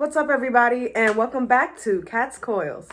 What's up, everybody, and welcome back to Coils.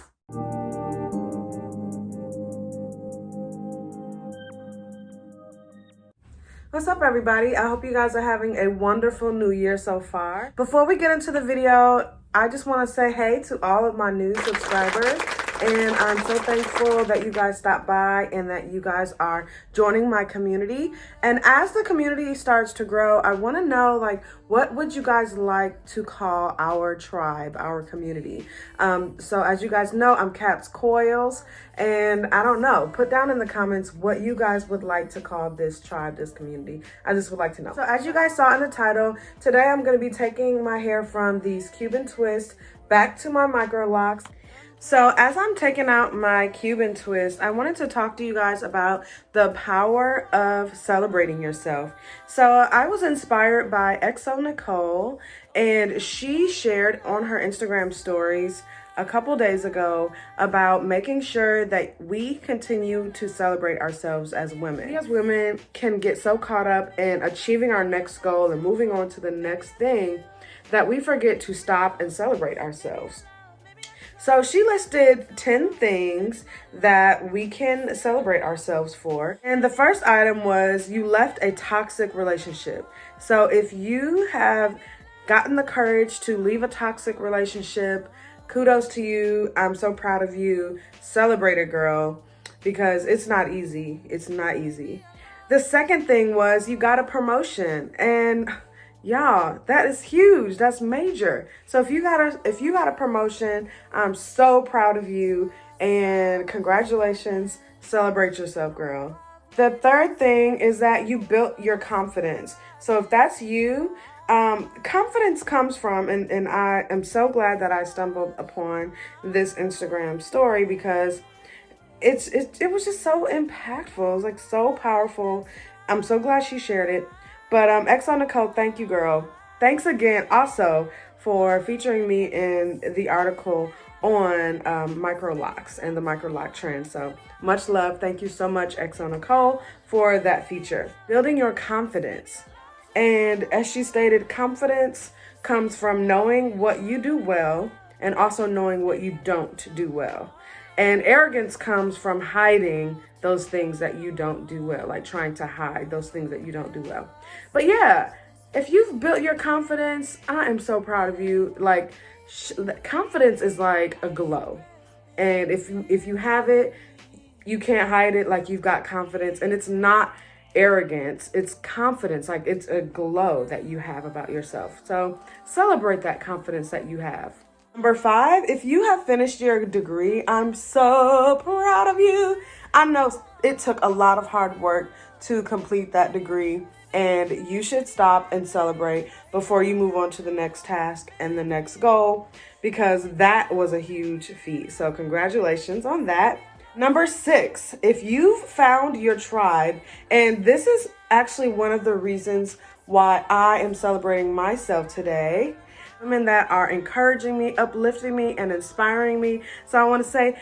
What's up, everybody? I hope you guys are having a wonderful new year so far. Before we get into the video, I just want to say hey to all of my new subscribers. And I'm so thankful that you guys stopped by and that you guys are joining my community. And as the community starts to grow, I want to know, what would you guys like to call our tribe, our community? So as you guys know, I'm Coils, and I don't know. Put down in the comments what you guys would like to call this tribe, this community. I just would like to know. So as you guys saw in the title, today I'm going to be taking my hair from these Cuban twists back to my micro locks. So as I'm taking out my Cuban twist, I wanted to talk to you guys about the power of celebrating yourself. So I was inspired by XO Nicole, and she shared on her Instagram stories a couple days ago about making sure that we continue to celebrate ourselves as women. We as women can get so caught up in achieving our next goal and moving on to the next thing that we forget to stop and celebrate ourselves. So she listed 10 things that we can celebrate ourselves for. And the first item was you left a toxic relationship. So if you have gotten the courage to leave a toxic relationship, kudos to you. I'm so proud of you. Celebrate it, girl, because it's not easy. It's not easy. The second thing was you got a promotion, and y'all, that is huge. That's major. So if you got a promotion, I'm so proud of you, and congratulations. Celebrate yourself, girl. The third thing is that you built your confidence. So if that's you, confidence comes from, and I am so glad that I stumbled upon this Instagram story because it was just so impactful. It was like so powerful. I'm so glad she shared it. But XO Nicole, thank you, girl. Thanks again also for featuring me in the article on micro locks and the micro lock trend. So much love. Thank you so much, XO Nicole, for that feature. Building your confidence. And as she stated, confidence comes from knowing what you do well and also knowing what you don't do well. And arrogance comes from hiding those things that you don't do well, like trying to hide those things that you don't do well. But yeah, if you've built your confidence, I am so proud of you. Confidence is like a glow. And if you have it, you can't hide it. Like, you've got confidence, and it's not arrogance, it's confidence. Like, it's a glow that you have about yourself. So celebrate that confidence that you have. Number 5, if you have finished your degree, I'm so proud of you. I know it took a lot of hard work to complete that degree, and you should stop and celebrate before you move on to the next task and the next goal, because that was a huge feat. So congratulations on that. Number 6, if you've found your tribe, and this is actually one of the reasons why I am celebrating myself today, women that are encouraging me, uplifting me, and inspiring me. So I want to say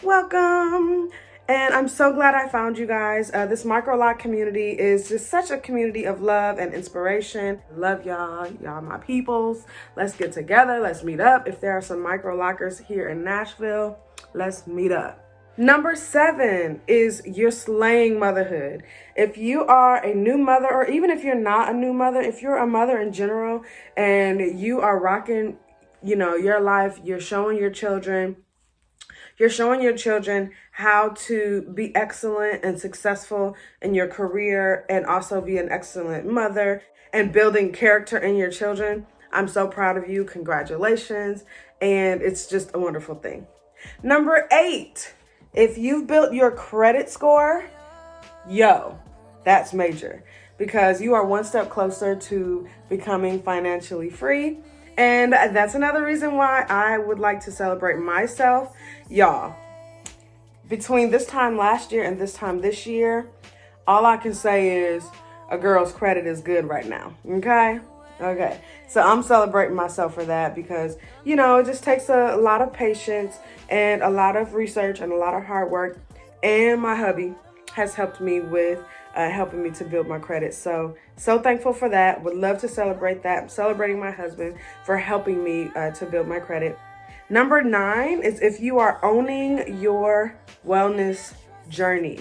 welcome. And I'm so glad I found you guys. This micro lock community is just such a community of love and inspiration. Love y'all. Y'all my peoples. Let's get together. Let's meet up. If there are some micro lockers here in Nashville, let's meet up. Number 7 is you're slaying motherhood. If you are a new mother, or even if you're not a new mother, if you're a mother in general and you are rocking, your life, you're showing your children how to be excellent and successful in your career and also be an excellent mother and building character in your children. I'm so proud of you. Congratulations. And it's just a wonderful thing. Number 8. If you've built your credit score, that's major, because you are one step closer to becoming financially free. And that's another reason why I would like to celebrate myself. Y'all, between this time last year and this time this year, all I can say is a girl's credit is good right now. Okay. So I'm celebrating myself for that because, it just takes a lot of patience and a lot of research and a lot of hard work. And my hubby has helped me with helping me to build my credit. So thankful for that. Would love to celebrate that. I'm celebrating my husband for helping me to build my credit. Number 9 is if you are owning your wellness journey.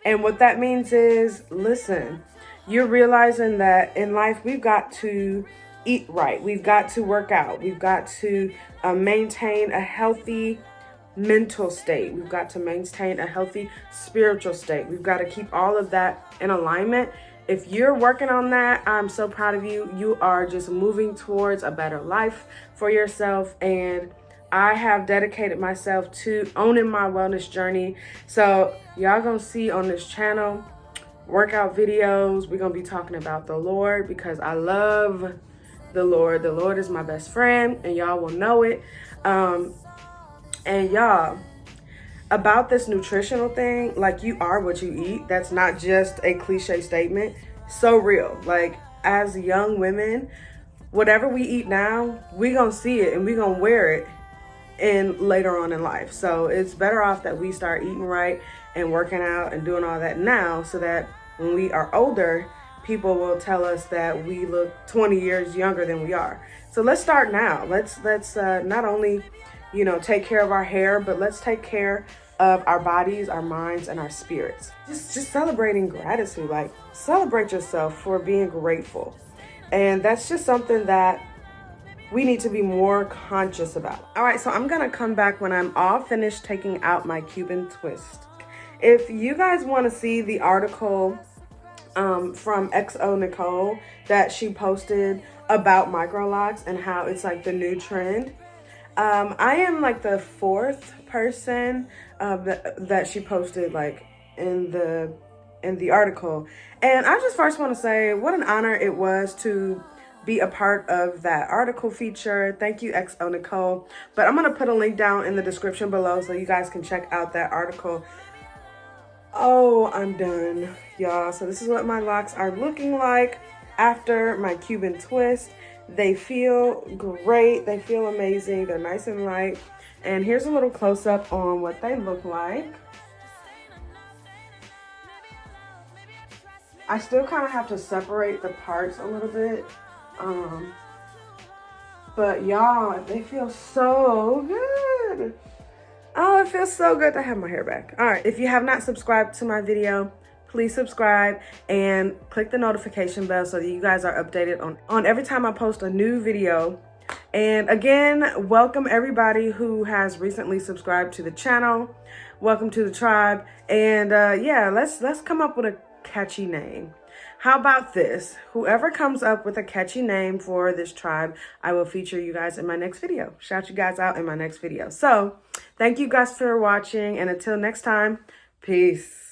And what that means is, listen, you're realizing that in life we've got to eat right. We've got to work out. We've got to maintain a healthy mental state. We've got to maintain a healthy spiritual state. We've got to keep all of that in alignment. If you're working on that, I'm so proud of you. You are just moving towards a better life for yourself. And I have dedicated myself to owning my wellness journey. So y'all gonna see on this channel workout videos. We're gonna be talking about the Lord because I love the Lord. The Lord is my best friend, and y'all will know it. And y'all, about this nutritional thing, like, you are what you eat. That's not just a cliche statement. So real. Like, as young women, whatever we eat now, we gonna see it and we gonna wear it in later on in life. So it's better off that we start eating right and working out and doing all that now, so that when we are older, people will tell us that we look 20 years younger than we are. So let's start now. Let's not only, take care of our hair, but let's take care of our bodies, our minds, and our spirits. Just celebrating gratitude. Like, celebrate yourself for being grateful. And that's just something that we need to be more conscious about. All right, so I'm gonna come back when I'm all finished taking out my Cuban twist. If you guys wanna see the article from XO Nicole that she posted about micro locks and how it's like the new trend, I am like the 4th person that she posted like in the article. And I just first want to say what an honor it was to be a part of that article feature. Thank you, XO Nicole. But I'm going to put a link down in the description below so you guys can check out that article. Oh, I'm done, y'all. So this is what my locks are looking like after my Cuban twist. They feel great. They feel amazing. They're nice and light. And here's a little close-up on what they look like. I still kind of have to separate the parts a little bit. But y'all, they feel so good. Oh, it feels so good to have my hair back. All right, if you have not subscribed to my video, please subscribe and click the notification bell so that you guys are updated on every time I post a new video. And again, welcome everybody who has recently subscribed to the channel. Welcome to the tribe. And yeah, let's come up with a catchy name. How about this? Whoever comes up with a catchy name for this tribe, I will feature you guys in my next video. Shout you guys out in my next video. So thank you guys for watching, and until next time, peace.